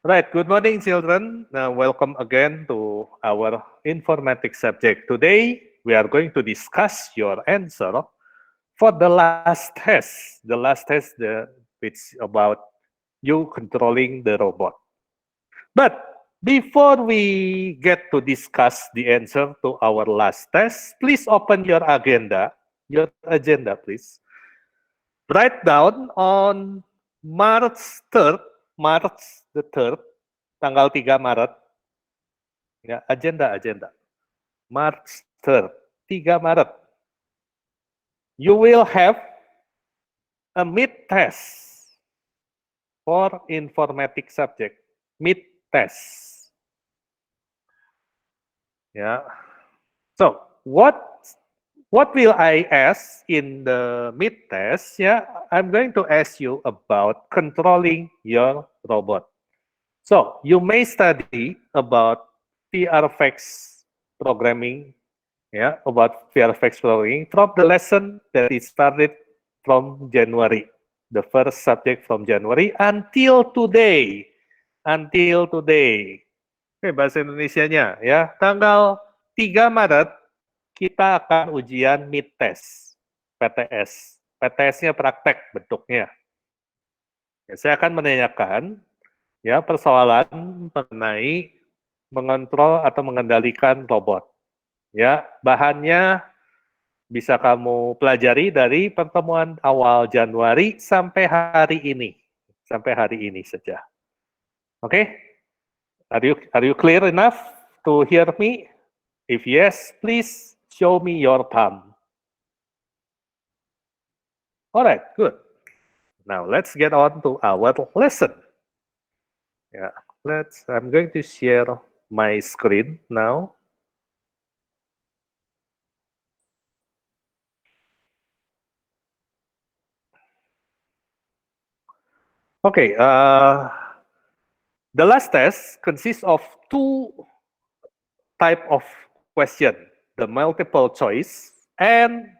Right, good morning, children. Welcome again to our informatics subject. Today, we are going to discuss your answer for the last test. The last test, which about you controlling the robot. But before we get to discuss the answer to our last test, please open your agenda, please. Write down on March 3rd, March the 3rd, tanggal 3 Maret, ya, agenda. March 3rd, 3 Maret. You will have a mid test for informatics subject. Mid test. Yeah. So, what will I ask in the mid test? Yeah, I'm going to ask you about controlling your robot. So, you may study about VRFX programming, yeah, about VRFX programming from the lesson that is started from January, the first subject from January until today. Until today. Oke, bahasa Indonesianya ya. Tanggal 3 Maret kita akan ujian mid test PTS. PTS-nya praktek bentuknya. Ya, saya akan menanyakan ya persoalan mengenai mengontrol atau mengendalikan robot. Ya, bahannya bisa kamu pelajari dari pertemuan awal Januari sampai hari ini. Sampai hari ini saja. Oke? Are you clear enough to hear me? If yes, please show me your thumb. Alright, good. Now let's get on to our lesson. Yeah, I'm going to share my screen now. Okay, the last test consists of two type of question, the multiple choice and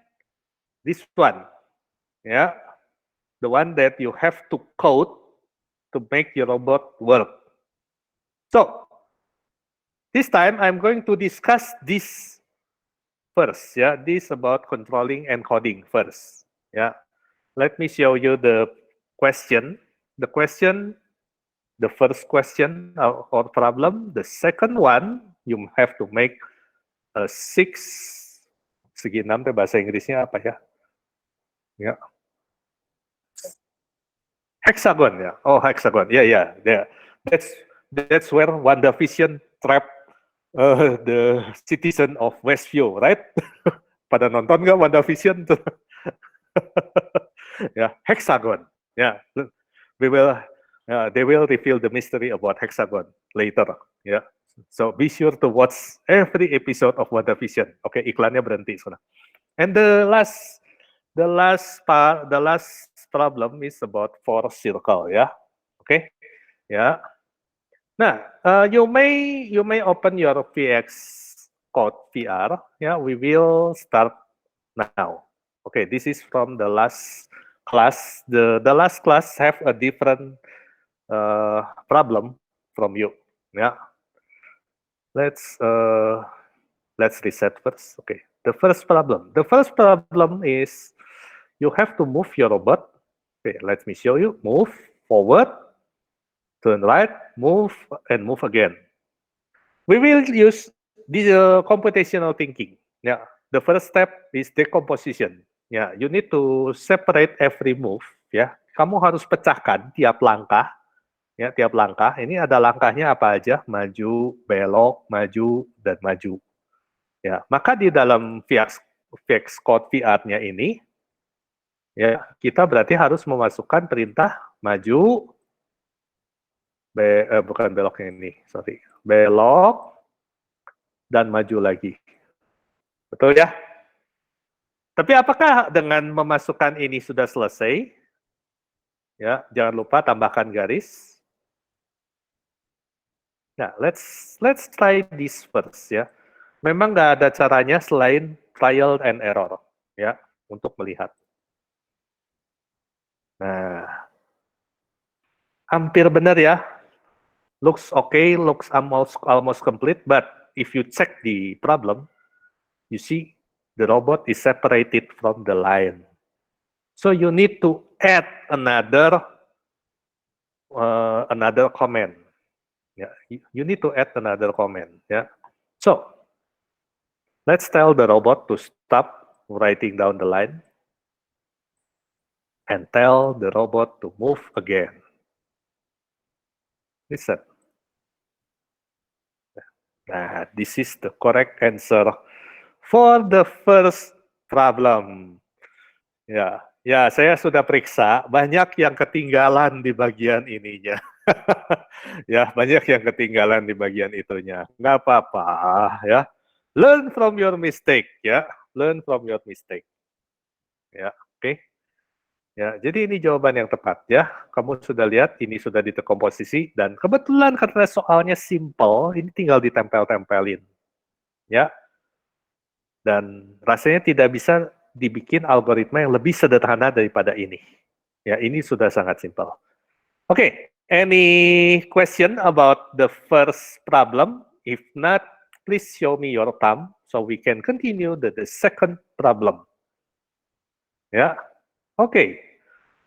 this one, yeah, the one that you have to code to make your robot work. So this time I'm going to discuss this first, yeah, this about controlling and coding first, yeah. Let me show you the question. The question, the first question or problem. The second one, you have to make a segi 6 bahasa Inggrisnya apa ya? Ya. Hexagon ya. Oh, hexagon. Yeah. That's where WandaVision trap the citizen of Westview, right? Pada nonton nggak WandaVision? Yeah, hexagon. Yeah, they will reveal the mystery about hexagon later. Yeah, so be sure to watch every episode of WandaVision. Oke, iklannya berhenti sekarang. And the last problem is about four circle. Ya, oke, ya. Nah, you may open your VX Code VR. Yeah, we will start now. Okay, this is from the last class. The last class have a different problem from you. Yeah, let's reset first. Okay, the first problem. The first problem is you have to move your robot. Okay, let me show you. Move forward, turn right, move, and move again. We will use this computational thinking. Yeah, the first step is decomposition. Ya, you need to separate every move. Ya, kamu harus pecahkan tiap langkah. Ya, tiap langkah. Ini ada langkahnya apa aja? Maju, belok, maju, dan maju. Ya, maka di dalam VX Code VR-nya ini, ya kita berarti harus memasukkan perintah maju, bukan beloknya ini, sorry, belok dan maju lagi. Betul ya? Tapi apakah dengan memasukkan ini sudah selesai? Ya, jangan lupa tambahkan garis. Nah, let's try this first ya. Memang nggak ada caranya selain trial and error ya untuk melihat. Nah, hampir benar ya. looks okay, looks almost complete, but if you check the problem, you see the robot is separated from the line. So you need to add another comment. Yeah, you need to add another comment. Yeah. So let's tell the robot to stop writing down the line and tell the robot to move again. Listen. Nah, this is the correct answer for the first problem. Ya, ya, saya sudah periksa, banyak yang ketinggalan di bagian ininya. Ya, banyak yang ketinggalan di bagian itunya. Nggak apa-apa, ya. Learn from your mistake, ya. Learn from your mistake. Ya, oke. Ya, jadi ini jawaban yang tepat, ya. Kamu sudah lihat, ini sudah ditekomposisi, dan kebetulan karena soalnya simple, ini tinggal ditempel-tempelin. Ya, dan rasanya tidak bisa dibikin algoritma yang lebih sederhana daripada ini. Ya, ini sudah sangat simpel. Okay, any question about the first problem? If not, please show me your thumb so we can continue the second problem. Yeah, okay.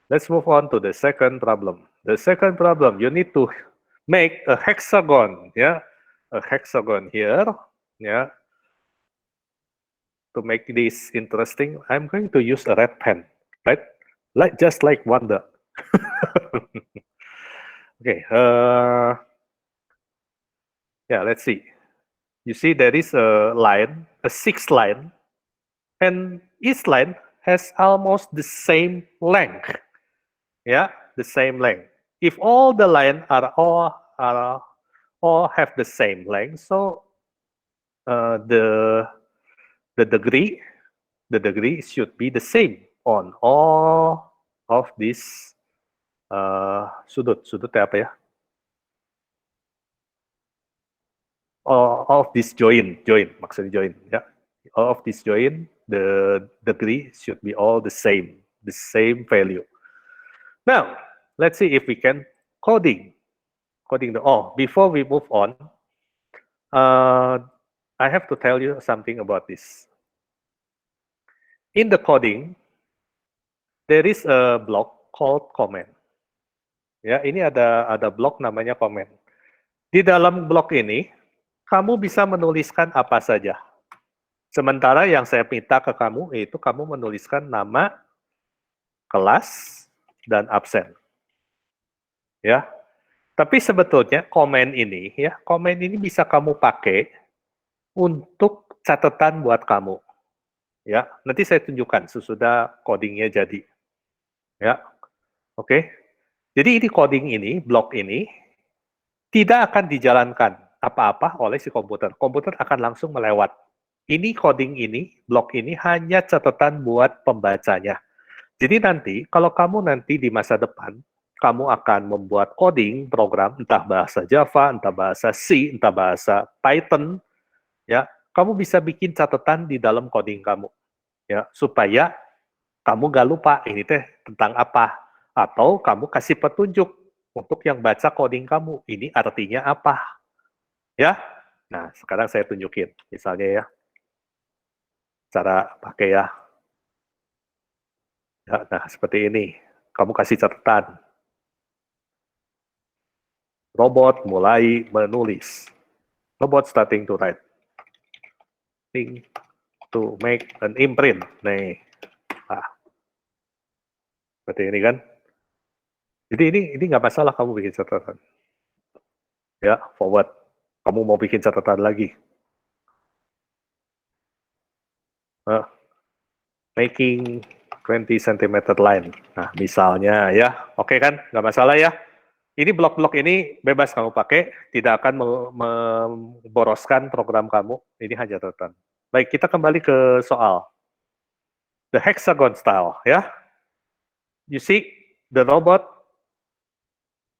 Let's move on to the second problem. The second problem, you need to make a hexagon. Yeah, a hexagon here. Yeah. To make this interesting, I'm going to use a red pen, right? Just like Wanda. Okay. Yeah, let's see. You see there is a line, a sixth line, and each line has almost the same length. Yeah, the same length. If all the lines are all have the same length, so the degree should be the same on all of these sudutnya apa ya? All of this join maksudnya join ya. All of this join, the degree should be all the same value. Now, let's see if we can coding the before we move on, I have to tell you something about this. In the coding, there is a block called comment. Ya, ini ada blok namanya comment. Di dalam blok ini, kamu bisa menuliskan apa saja. Sementara yang saya minta ke kamu, yaitu kamu menuliskan nama, kelas, dan absen. Ya, tapi sebetulnya komen ini bisa kamu pakai untuk catatan buat kamu. Ya, nanti saya tunjukkan sesudah codingnya jadi. Ya, oke. Jadi ini coding ini, blok ini, tidak akan dijalankan apa-apa oleh si komputer. Komputer akan langsung melewat. Ini coding ini, blok ini hanya catatan buat pembacanya. Jadi nanti, kalau kamu nanti di masa depan, kamu akan membuat coding program, entah bahasa Java, entah bahasa C, entah bahasa Python, ya, kamu bisa bikin catatan di dalam coding kamu, ya, supaya kamu gak lupa ini teh tentang apa, atau kamu kasih petunjuk untuk yang baca coding kamu, ini artinya apa, ya. Nah, sekarang saya tunjukin, misalnya ya, cara pakai ya. Nah, seperti ini. Kamu kasih catatan. Robot mulai menulis. Robot starting to write. To make an imprint. Nih. Nah. Seperti ini kan. Jadi ini nggak masalah kamu bikin catatan. Ya, forward. Kamu mau bikin catatan lagi. Making 20 cm line. Nah, misalnya ya. Oke kan? Nggak masalah ya. Ini blok-blok ini bebas kamu pakai, tidak akan memboroskan program kamu. Ini hanya catatan. Baik, kita kembali ke soal. The hexagon style, ya. You see, the robot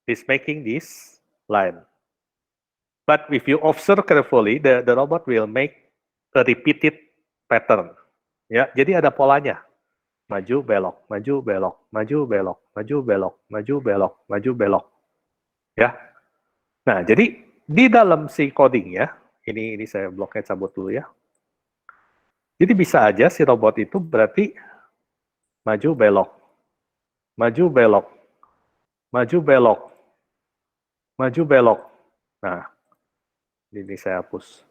is making this line. But if you observe carefully, the robot will make a repeated pattern. Ya, jadi ada polanya. Maju, belok, maju, belok, maju, belok, maju, belok, maju, belok, maju, belok. Ya. Nah, jadi di dalam si codingnya, ini saya bloknya cabut dulu ya. Jadi bisa aja si robot itu berarti maju belok, maju belok, maju belok, maju belok. Nah, ini saya hapus.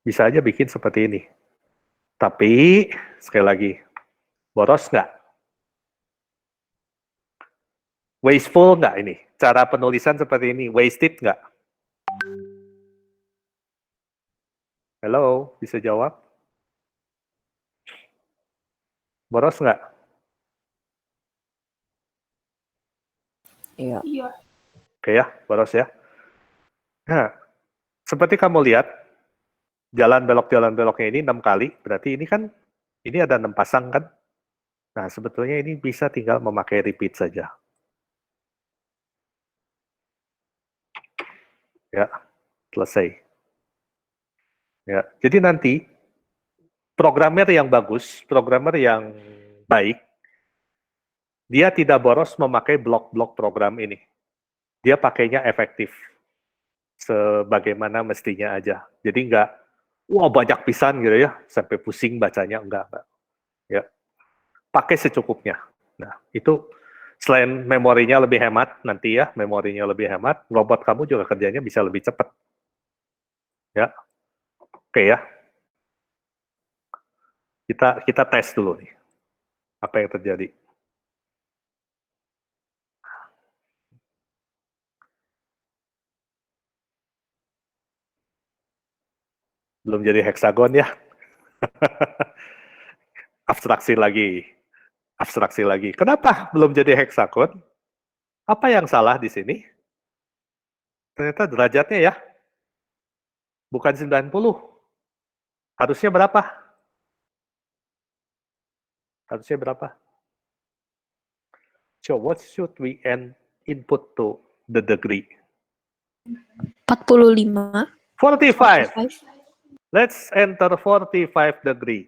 Bisa aja bikin seperti ini. Tapi, sekali lagi, boros nggak? Wasteful nggak ini? Cara penulisan seperti ini, wasted nggak? Halo, bisa jawab? Boros nggak? Iya. Oke ya, boros ya. Nah, seperti kamu lihat, jalan beloknya ini 6 kali, berarti ini kan, ini ada 6 pasang kan? Nah, sebetulnya ini bisa tinggal memakai repeat saja. Ya, selesai. Ya, jadi nanti programmer yang bagus, programmer yang baik, dia tidak boros memakai blok-blok program ini. Dia pakainya efektif, sebagaimana mestinya aja. Jadi nggak, wah banyak pisan gitu ya, sampai pusing bacanya, enggak. Ya, pakai secukupnya. Nah, itu selain memorinya lebih hemat, nanti ya, memorinya lebih hemat, robot kamu juga kerjanya bisa lebih cepat. Ya, oke ya. Kita tes dulu nih, apa yang terjadi. Belum jadi heksagon ya. Abstraksi lagi. Abstraksi lagi. Kenapa belum jadi heksagon? Apa yang salah di sini? Ternyata derajatnya ya, bukan 90. Harusnya berapa? Harusnya berapa? So, what should we input to the degree? 45. 45. Let's enter 45 degree.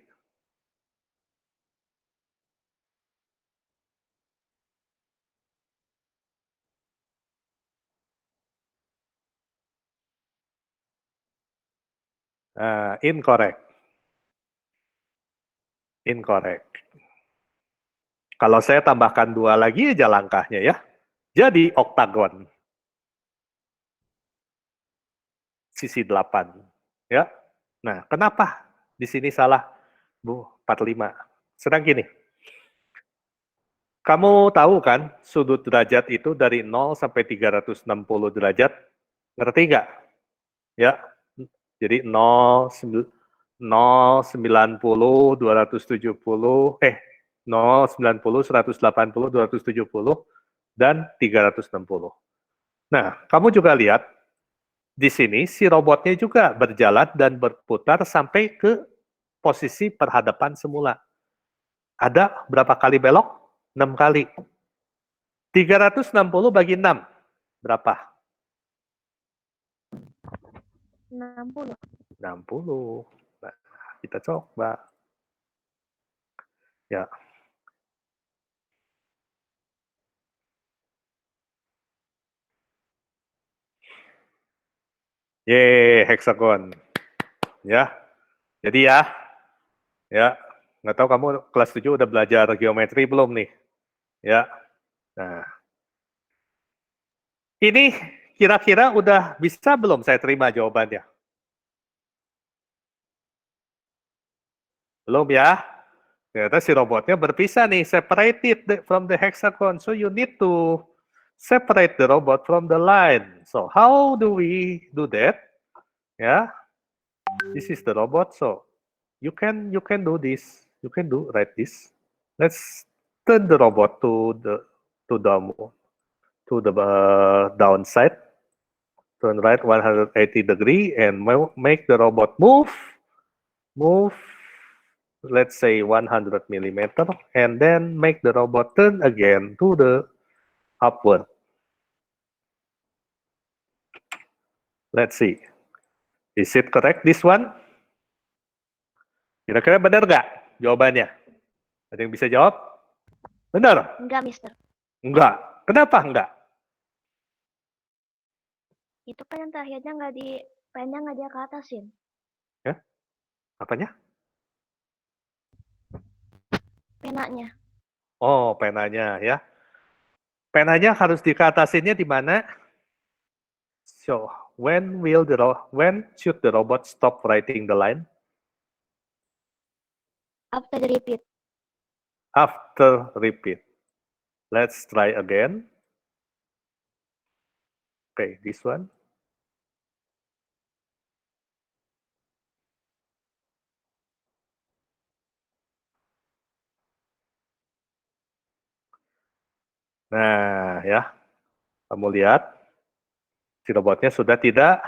Incorrect. Incorrect. Kalau saya tambahkan 2 lagi aja langkahnya ya. Jadi oktagon. Sisi 8. Ya. Nah, kenapa di sini salah, Bu? 45. Sedang gini. Kamu tahu kan sudut derajat itu dari 0 sampai 360 derajat? Ngerti nggak? Ya. Jadi 0, 90, 270, 0, 90, 180, 270, dan 360. Nah, kamu juga lihat, di sini si robotnya juga berjalan dan berputar sampai ke posisi perhadapan semula. Ada berapa kali belok? 6 kali. 360 bagi 6. Berapa? 60. 60. Nah, kita coba. Ya. Yeay, heksagon. Ya. Jadi ya, nggak tahu kamu kelas 7 udah belajar geometri belum nih? Ya. Nah, ini kira-kira udah bisa belum saya terima jawabannya? Belum ya? Ternyata si robotnya berpisah nih, separated from the hexagon. So you need to separate the robot from the line. So how do we do that? Ya, this is the robot. So you can do this. You can write this. Let's turn the robot to the downside. Turn right 180 degree and make the robot move, let's say 100 millimeter, and then make the robot turn again to the upward. Let's see. Is it correct, this one? Kira-kira benar nggak jawabannya? Ada yang bisa jawab? Benar? Enggak, Mister. Enggak. Kenapa enggak? Itu kan yang terakhirnya pennya nggak dia ke atasin. Apanya? Penanya. Oh, penanya ya. Penanya harus dikatasinnya di mana? So, when should the robot stop writing the line? After the repeat. After repeat. Let's try again. Okay, this one. Nah, ya. Kamu lihat, si robotnya sudah tidak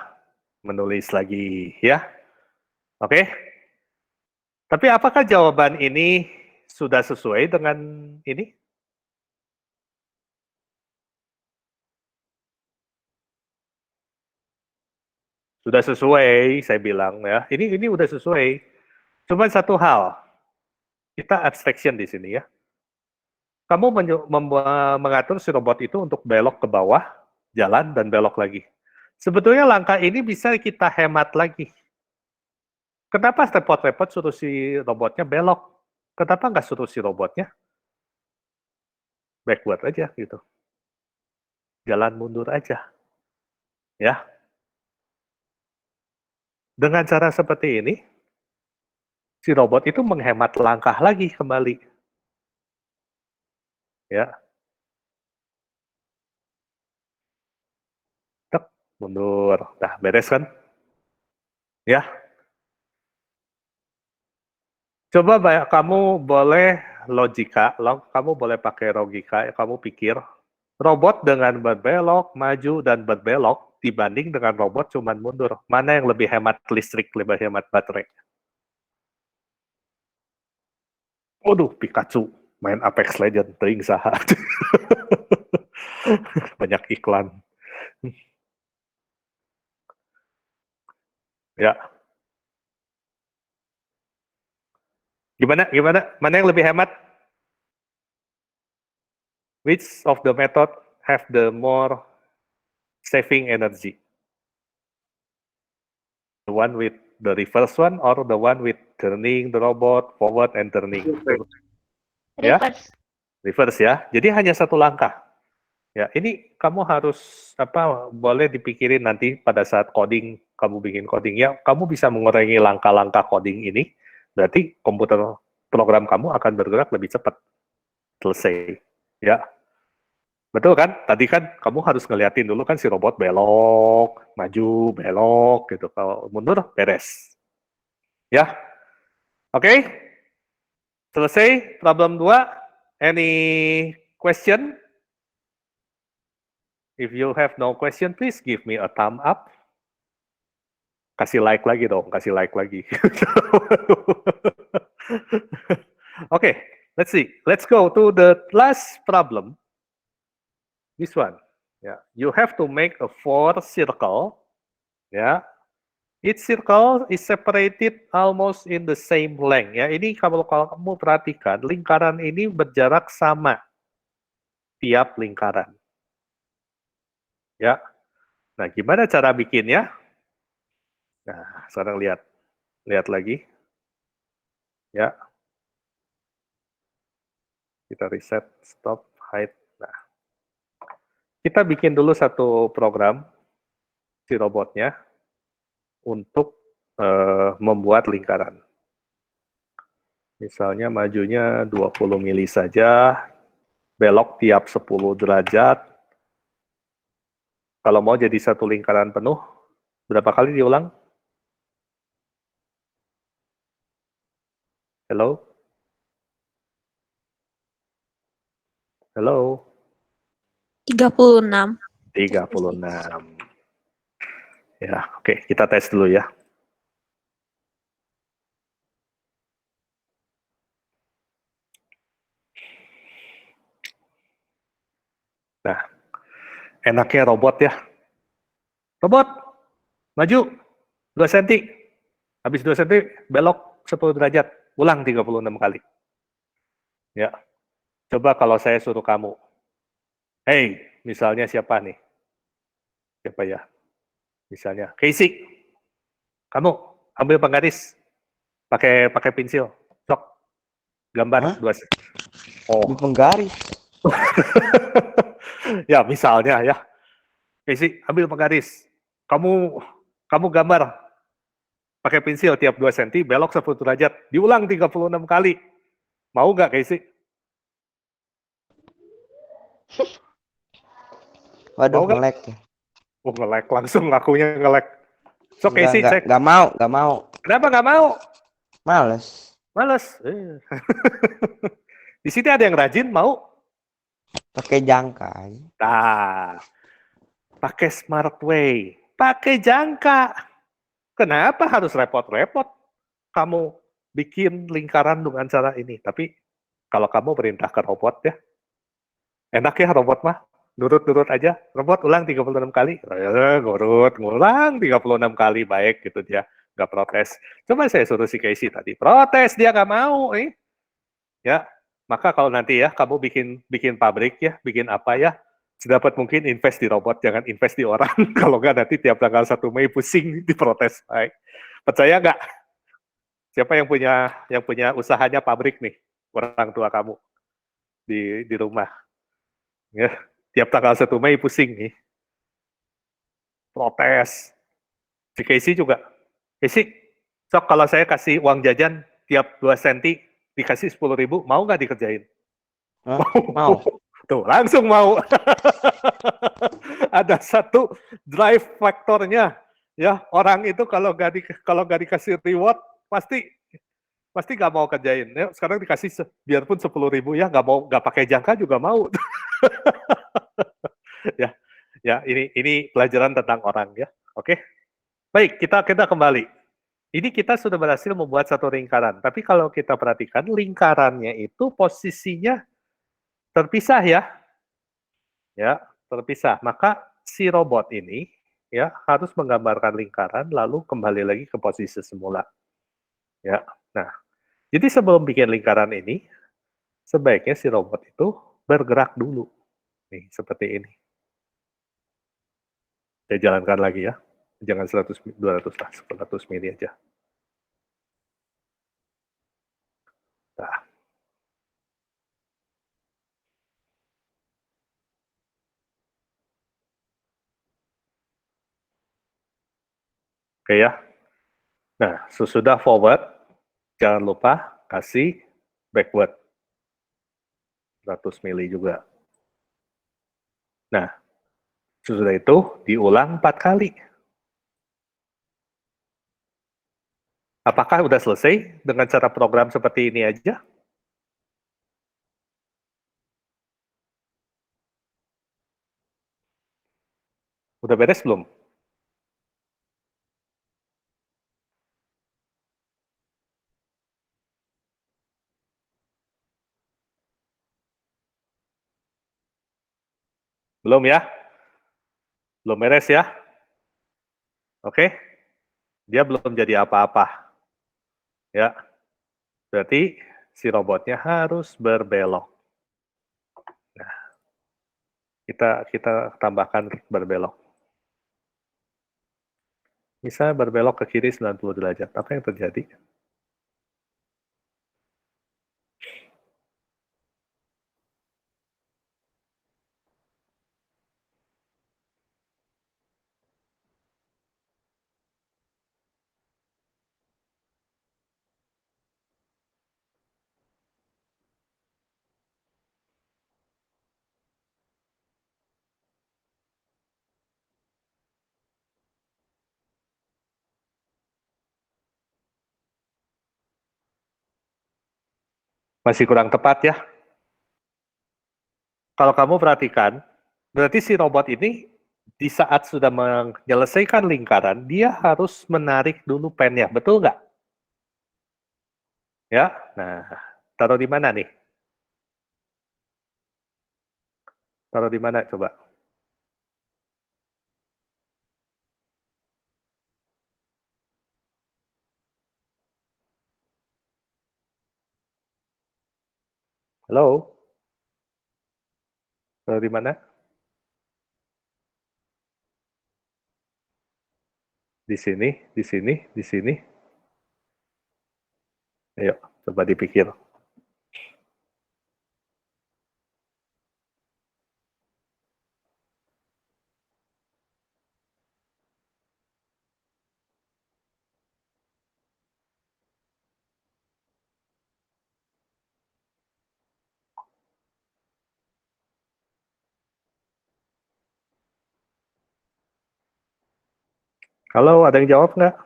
menulis lagi, ya. Oke? Tapi apakah jawaban ini sudah sesuai dengan ini? Sudah sesuai, saya bilang ya. Ini udah sesuai. Cuma satu hal, kita abstraction di sini ya. Kamu mengatur si robot itu untuk belok ke bawah, jalan, dan belok lagi. Sebetulnya langkah ini bisa kita hemat lagi. Kenapa repot-repot suruh si robotnya belok? Kenapa nggak suruh si robotnya backward aja gitu? Jalan mundur aja. Ya. Dengan cara seperti ini, si robot itu menghemat langkah lagi kembali. Ya. Tek, mundur. Nah, beres kan? Ya. Coba kamu boleh logika, kamu boleh pakai logika, kamu pikir robot dengan berbelok, maju, dan berbelok dibanding dengan robot cuman mundur. Mana yang lebih hemat listrik, lebih hemat baterai? Waduh, Pikachu main Apex Legends, teuing saha. Banyak iklan. Ya, gimana? Gimana? Mana yang lebih hemat? Which of the method have the more saving energy? The one with the reverse one or the one with turning the robot forward and turning? Ya, Reverse. reverse ya. Jadi hanya satu langkah. Ya, ini kamu harus boleh dipikirin nanti pada saat coding, kamu bikin coding ya, kamu bisa mengurangi langkah-langkah coding ini, berarti komputer program kamu akan bergerak lebih cepat. Selesai. Ya, betul kan? Tadi kan kamu harus ngeliatin dulu kan si robot belok, maju, belok gitu. Kalau mundur beres. Ya. Oke? Selesai problem 2. Any question? If you have no question, please give me a thumb up. Kasih like lagi dong, kasih like lagi. Okay, let's see. Let's go to the last problem. This one. Yeah, you have to make a 4 circle. Yeah, each circle is separated almost in the same length. Ya, ini kalau kamu perhatikan, lingkaran ini berjarak sama tiap lingkaran. Ya, nah gimana cara bikinnya? Nah, sekarang lihat lagi. Ya, kita reset, stop, hide. Nah, kita bikin dulu satu program si robotnya untuk membuat lingkaran. Misalnya majunya 20 mili saja, belok tiap 10 derajat. Kalau mau jadi satu lingkaran penuh, berapa kali diulang? Hello? Hello? 36. 36. Ya, oke, kita tes dulu ya. Nah, enaknya robot ya. Robot, maju 2 cm. Habis 2 cm, belok 10 derajat. Ulang 36 kali. Ya, coba kalau saya suruh kamu. Hey, misalnya siapa nih? Siapa ya? Misalnya, Casey, kamu ambil penggaris, pakai pakai pensil, sok gambar Hah? dua. Oh, Di penggaris. ya misalnya ya, Casey, ambil penggaris, kamu kamu gambar pakai pensil tiap 2 cm, belok 10 derajat, diulang 36 kali. Mau nggak, Casey? Waduh, Mau nggak? nge-lag ya. Oh, nge-lag, langsung ngakunya nge-lag. So, Casey, cek. Nggak mau. Kenapa nggak mau? Males. Males. Di sini ada yang rajin, mau? Pakai jangka aja. Nah, pakai smart way. Pakai jangka. Kenapa harus repot-repot? Kamu bikin lingkaran dengan cara ini. Tapi kalau kamu perintahkan robot ya, enak ya robot mah. Nurut-nurut aja. Robot ulang 36 kali. Ngurut, ngulang 36 kali. Baik gitu dia. Nggak protes. Coba saya suruh si Casey tadi. Protes, dia nggak mau. Ya, maka kalau nanti ya kamu bikin pabrik ya, bikin apa ya, sedapat mungkin invest di robot, jangan invest di orang. Kalau nggak nanti tiap tanggal 1 Mei pusing diprotes. Baik. Percaya nggak? Siapa yang punya usahanya pabrik nih? Orang tua kamu di rumah. Ya, tiap tanggal 1 Mei pusing nih. Protes. Si Casey juga. Casey, sok kalau saya kasih uang jajan tiap 2 senti dikasih 10.000, mau nggak dikerjain? Hah? Mau. Tuh, langsung mau. Ada satu drive faktornya. Ya, orang itu kalau nggak dikasih reward pasti pasti nggak mau kerjain. Ya, sekarang dikasih biarpun 10.000 ya, nggak pakai jangka juga mau. Ya, ya ini pelajaran tentang orang ya. Oke, baik kita kembali. Ini kita sudah berhasil membuat satu lingkaran. Tapi kalau kita perhatikan lingkarannya itu posisinya terpisah ya terpisah. Maka si robot ini ya harus menggambarkan lingkaran lalu kembali lagi ke posisi semula. Ya. Nah, jadi sebelum bikin lingkaran ini, sebaiknya si robot itu bergerak dulu. Nih, seperti ini. Saya jalankan lagi ya. Jangan 100 200 lah, 100 mili aja. Nah. Oke ya. Nah, sesudah forward, jangan lupa kasih backward. 100 mili juga. Nah, sesudah itu diulang 4 kali. Apakah udah selesai dengan cara program seperti ini aja? Udah beres belum? Belum ya? Belum beres ya? Oke? Dia belum jadi apa-apa. Ya. Berarti si robotnya harus berbelok. Nah, kita tambahkan berbelok. Misalnya berbelok ke kiri 90 derajat. Apa yang terjadi? Masih kurang tepat ya? Kalau kamu perhatikan, berarti si robot ini di saat sudah menyelesaikan lingkaran, dia harus menarik dulu pennya. Betul nggak? Ya, nah, taruh di mana nih? Taruh di mana coba? Halo? Taruh di mana? di sini, di sini, di sini. Ayo, coba dipikir. Halo, ada yang jawab nggak?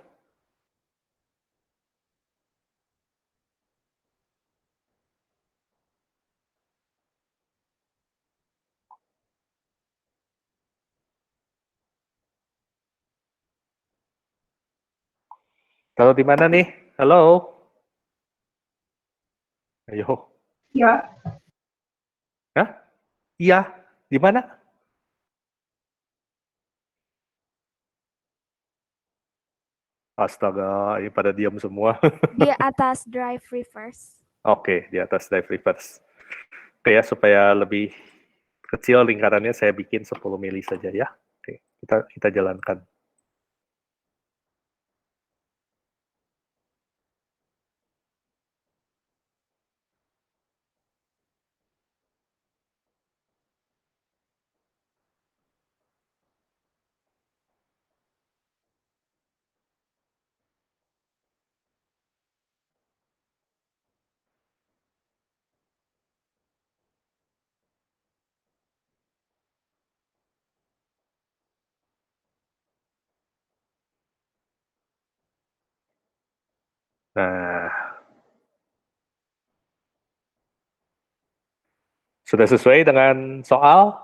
Kalau di mana nih? Halo? Ayo. Ya, Hah? Iya. Di mana? Astaga, ini pada diam semua. Di atas drive reverse. Oke, di atas drive reverse. Oke ya, supaya lebih kecil lingkarannya saya bikin 10 mili saja ya. Oke, kita jalankan. Nah, sudah sesuai dengan soal?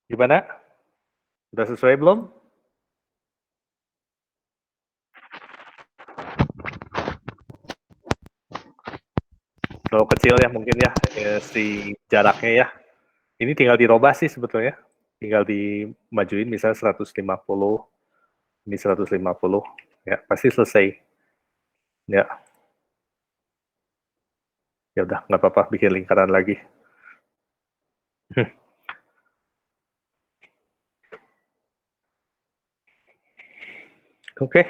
Gimana? Sudah sesuai belum? Terlalu kecil ya mungkin ya, si jaraknya ya. Ini tinggal dirubah sih sebetulnya. Tinggal dimajuin misalnya 150, ini 150. Ya, pasti selesai. Ya, ya udah nggak apa-apa bikin lingkaran lagi. Oke.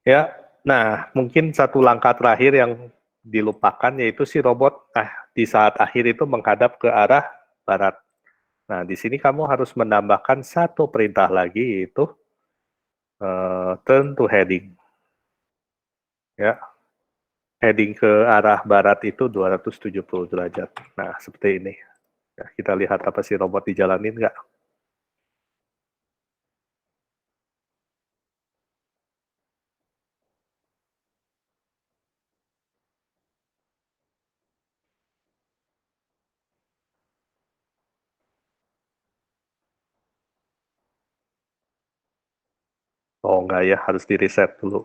Ya, nah mungkin satu langkah terakhir yang dilupakan yaitu si robot di saat akhir itu menghadap ke arah barat. Nah, di sini kamu harus menambahkan satu perintah lagi yaitu turn to heading. Ya, heading ke arah barat itu 270 derajat. Nah, seperti ini. Ya, kita lihat apa sih robot dijalanin nggak? Oh, enggak ya, harus di reset dulu.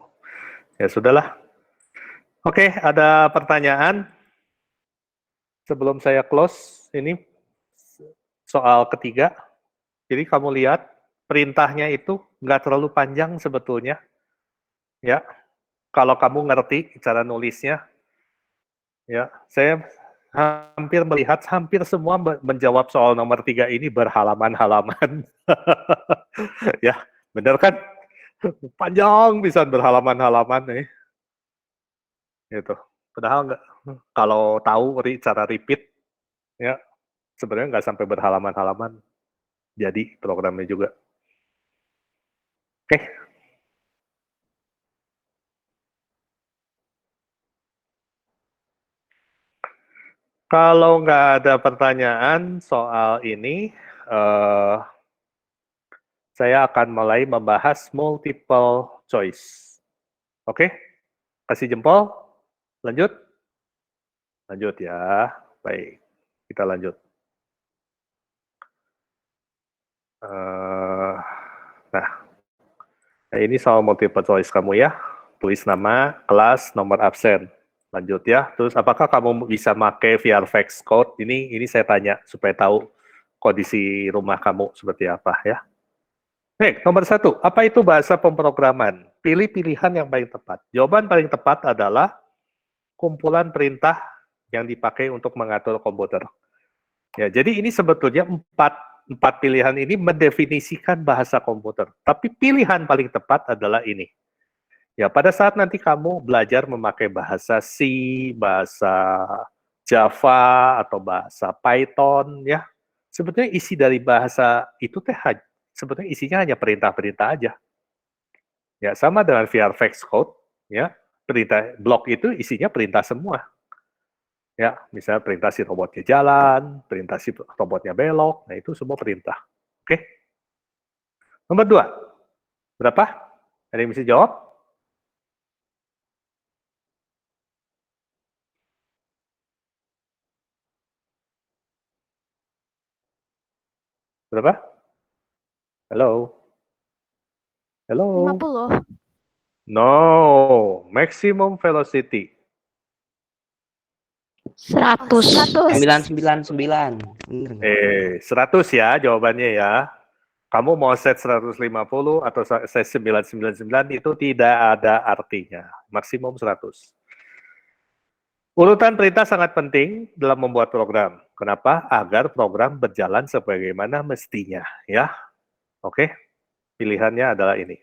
Ya, sudahlah. Oke, ada pertanyaan? Sebelum saya close, ini soal ketiga. Jadi kamu lihat, perintahnya itu nggak terlalu panjang sebetulnya. Ya, kalau kamu ngerti cara nulisnya, ya, saya hampir melihat hampir semua menjawab soal nomor 3 ini berhalaman-halaman. Ya, benar kan? Panjang bisa berhalaman-halaman nih. Gitu. Padahal nggak, kalau tahu cara repeat, ya sebenarnya nggak sampai berhalaman-halaman. Jadi programnya juga. Oke. Kalau nggak ada pertanyaan soal ini, saya akan mulai membahas multiple choice. Oke? Kasih jempol. Lanjut? Lanjut ya. Baik. Kita lanjut. Nah, ini soal multiple choice kamu ya. Tulis nama, kelas, nomor absen. Lanjut ya. Terus apakah kamu bisa pakai VRFX code? Ini saya tanya supaya tahu kondisi rumah kamu seperti apa ya. Baik, nomor 1. Apa itu bahasa pemrograman? Pilih pilihan yang paling tepat. Jawaban paling tepat adalah kumpulan perintah yang dipakai untuk mengatur komputer. Ya, jadi ini sebetulnya empat pilihan ini mendefinisikan bahasa komputer. Tapi pilihan paling tepat adalah ini. Ya, pada saat nanti kamu belajar memakai bahasa C, bahasa Java, atau bahasa Python, ya, sebetulnya isi dari bahasa itu sebetulnya isinya hanya perintah-perintah aja. Ya, sama dengan VRFX code, ya, perintah blok itu isinya perintah semua. Ya, misalnya perintah si robotnya jalan, perintah si robotnya belok, nah itu semua perintah. Oke. Nomor 2, berapa? Ada yang bisa jawab? Berapa? Halo? Halo? 50. No, maximum velocity. 100. 100. 999. Bener nggak? 100 ya jawabannya ya. Kamu mau set 150 atau set 999 itu tidak ada artinya. Maksimum 100. Urutan perintah sangat penting dalam membuat program. Kenapa? Agar program berjalan sebagaimana mestinya, ya. Oke. Pilihannya adalah ini.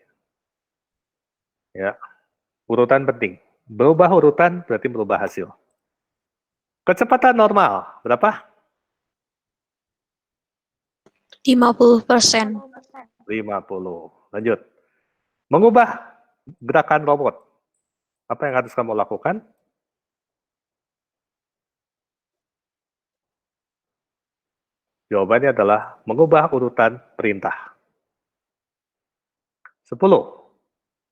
Ya. Urutan penting. Berubah urutan berarti merubah hasil. Kecepatan normal berapa? 50%. 50. Lanjut. Mengubah gerakan robot. Apa yang harus kamu lakukan? Jawabannya adalah mengubah urutan perintah. 10.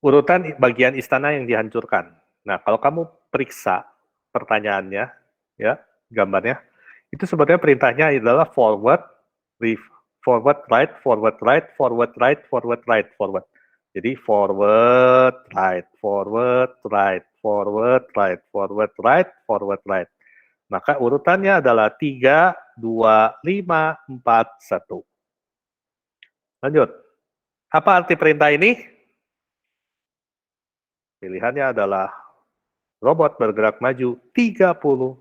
Urutan bagian istana yang dihancurkan. Nah, kalau kamu periksa pertanyaannya, ya, gambarnya, itu sebetulnya perintahnya adalah forward, forward, right, forward, right, forward, right, forward, right, forward. Jadi forward, right, forward, right, forward, right, forward, right, forward, right. Maka urutannya adalah 3, 2, 5, 4, 1. Lanjut. Apa arti perintah ini? Pilihannya adalah robot bergerak maju 30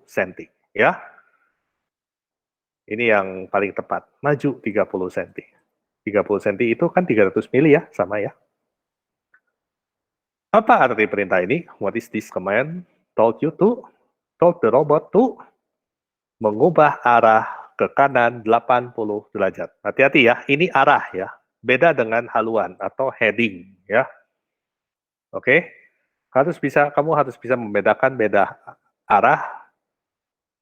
cm. Ya. Ini yang paling tepat. Maju 30 cm. 30 cm itu kan 300 mili ya, sama ya. Apa arti perintah ini? What is this command? Told the robot to mengubah arah ke kanan 80 derajat. Hati-hati ya, ini arah ya. Beda dengan haluan atau heading ya. Oke. Kamu harus bisa membedakan beda arah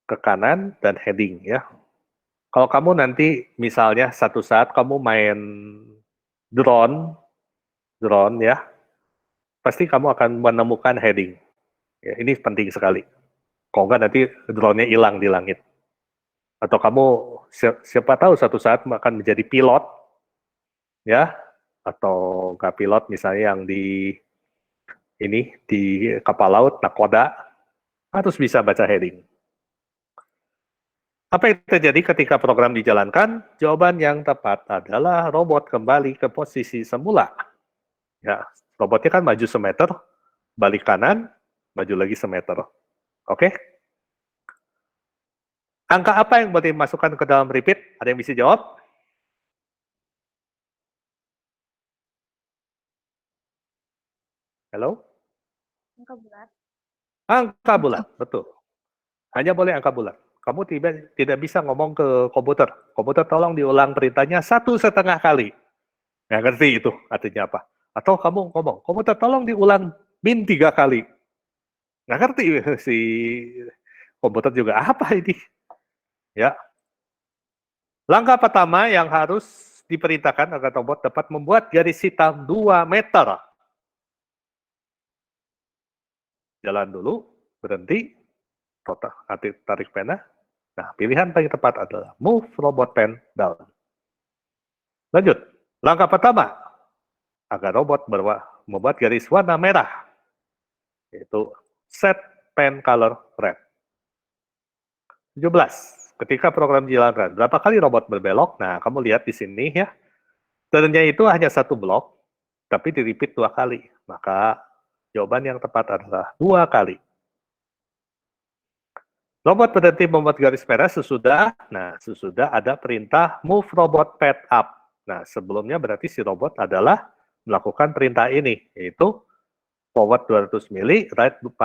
ke kanan dan heading ya. Kalau kamu nanti misalnya satu saat kamu main drone ya, pasti kamu akan menemukan heading. Ya, ini penting sekali. Kalau nggak nanti drone-nya hilang di langit. Atau kamu siapa tahu satu saat akan menjadi pilot, ya, atau nggak pilot misalnya yang di kapal laut nakoda harus bisa baca heading. Apa yang terjadi ketika program dijalankan? Jawaban yang tepat adalah robot kembali ke posisi semula. Ya, robotnya kan maju semeter, balik kanan, maju lagi semeter. Oke? Angka apa yang boleh dimasukkan ke dalam repeat? Ada yang bisa jawab? Halo? Angka bulat. Angka bulat, betul. Hanya boleh angka bulat. Kamu tidak bisa ngomong ke komputer. Komputer tolong diulang perintahnya 1,5 kali. Nggak ngerti itu artinya apa. Atau kamu ngomong, komputer tolong diulang min 3 kali. Nggak ngerti si komputer juga apa ini. Ya. Langkah pertama yang harus diperintahkan agar robot dapat membuat garis hitam 2 meter. Jalan dulu, berhenti, tarik pena. Nah, pilihan paling tepat adalah move robot pen down. Lanjut, langkah pertama, agar robot membuat garis warna merah, yaitu set pen color red. 17, ketika program dijalankan, berapa kali robot berbelok? Nah, kamu lihat di sini ya, turn-nya itu hanya 1 blok, tapi di-repeat 2 kali. Maka jawaban yang tepat adalah 2 kali. Robot berhenti membuat garis merah sesudah ada perintah move robot pad up. Nah, sebelumnya berarti si robot adalah melakukan perintah ini, yaitu forward 200 mili, right 45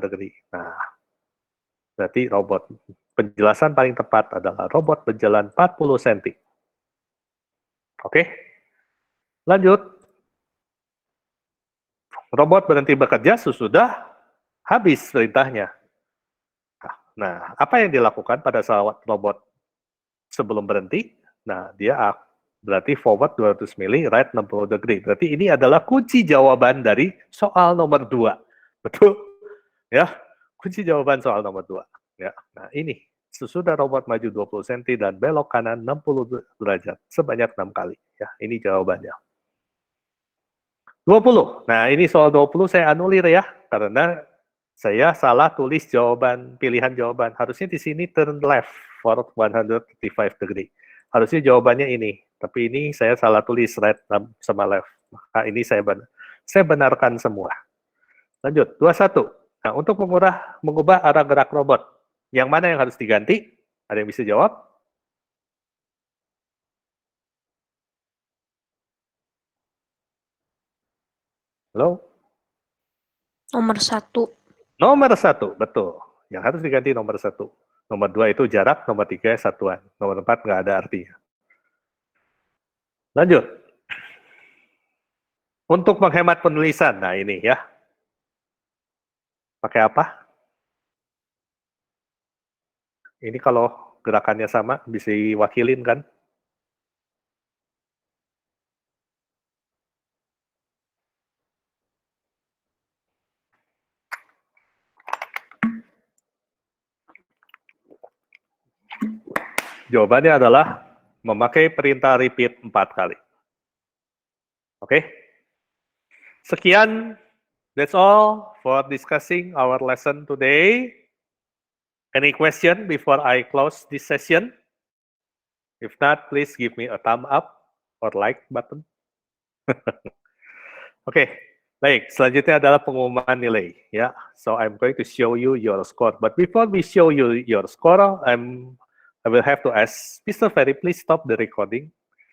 degree. Nah, berarti robot. Penjelasan paling tepat adalah robot berjalan 40 cm. Oke, lanjut. Robot berhenti bekerja sesudah habis perintahnya. Nah, apa yang dilakukan pada saat robot sebelum berhenti? Nah, dia berarti forward 200 mili, right 60 degree. Berarti ini adalah kunci jawaban dari soal nomor 2. Betul? Ya, kunci jawaban soal nomor 2. Ya, nah ini. Sesudah robot maju 20 cm dan belok kanan 60 derajat sebanyak 6 kali. Ya, ini jawabannya. 20. Nah, ini soal 20 saya anulir ya, karena saya salah tulis pilihan jawaban. Harusnya di sini turn left for 135 degree. Harusnya jawabannya ini. Tapi ini saya salah tulis right sama left. Maka ini saya benarkan semua. Lanjut, 21. Nah, untuk mengubah arah gerak robot, yang mana yang harus diganti? Ada yang bisa jawab? Halo? Nomor 1. Nomor 1, betul. Yang harus diganti nomor 1. Nomor 2 itu jarak, nomor 3 satuan. Nomor 4 nggak ada artinya. Lanjut. Untuk menghemat penulisan, nah ini ya. Pakai apa? Ini kalau gerakannya sama, bisa diwakilin kan? Jawabannya adalah memakai perintah repeat 4 kali. Oke? Sekian, that's all for discussing our lesson today. Any question before I close this session? If not, please give me a thumb up or like button. Oke, baik. Selanjutnya adalah pengumuman nilai. Ya, so I'm going to show you your score. But before we show you your score, I will have to ask Mr. Ferry, please stop the recording.